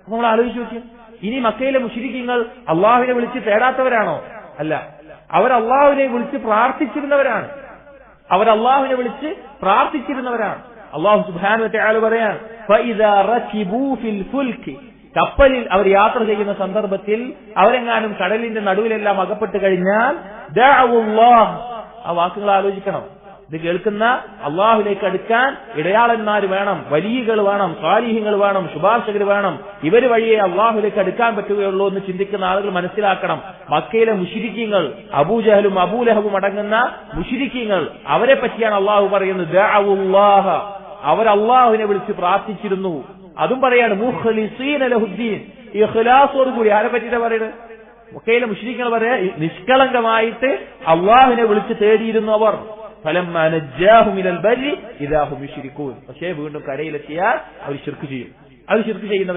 നമ്മൾ ആലോചിച്ച് നോക്കി. ഇനി മക്കയിലെ മുശ്രിക്കുകൾ അള്ളാഹുവിനെ വിളിച്ച് തേടാത്തവരാണോ? അല്ല, അവർ അള്ളാഹുവിനെ വിളിച്ച് പ്രാർത്ഥിച്ചിരുന്നവരാണ്. അള്ളാഹു സുബ്ഹാനഹു വ തആല പറയാൻ, ഫഇദാ റകിബൂ ഫിൽ ഫുൽകി, കപ്പലിൽ അവർ യാത്ര ചെയ്യുന്ന സന്ദർഭത്തിൽ അവരെങ്ങാനും കടലിന്റെ നടുവിലെല്ലാം അകപ്പെട്ട് കഴിഞ്ഞാൽ ദഅവുല്ലാഹ്, ആ വാക്കുകൾ ആലോചിക്കണം. ഇത് കേൾക്കുന്ന അള്ളാഹുലേക്ക് അടുക്കാൻ ഇടയാളന്മാർ വേണം, വലിയകൾ വേണം, സ്വാലിഹീങ്ങൾ വേണം, ശുപാർശകർ വേണം. ഇവർ വഴിയെ അള്ളാഹുലേക്ക് അടുക്കാൻ പറ്റുകയുള്ളൂ എന്ന് ചിന്തിക്കുന്ന ആളുകൾ മനസ്സിലാക്കണം. മക്കയിലെ മുശ്രിക്കീങ്ങൾ, അബൂജഹലും അബൂലഹബും അടങ്ങുന്ന മുശ്രിക്കീങ്ങൾ, അവരെ പറ്റിയാണ് അള്ളാഹു പറയുന്നത് ദഅവുല്ലാഹ, അവർ അള്ളാഹുവിനെ വിളിച്ച് പ്രാർത്ഥിച്ചിരുന്നു. അതും പറയാണ് മുഖ്ലിസീന ലഹുദ്ദീൻ, ഇഖ്ലാസോടുകൂടി. ആരെ പറ്റിയിട്ടാ പറയുന്നത്? മക്കയിലെ മുശ്രിക്കുകൾ പറയാ നിഷ്കളങ്കമായിട്ട് അള്ളാഹുവിനെ വിളിച്ച് തേടിയിരുന്നു അവർ. ഫലമ്മാ നജ്ജാഹും മിനൽ ബർരി ഇദാ ഹും യുശ്രികൂൻ. പക്ഷേ വീണ്ടും കരയിലെത്തിയാൽ അവർ ശിർക്ക് ചെയ്യും. അത് ശിർക്ക് ചെയ്യുന്നവർ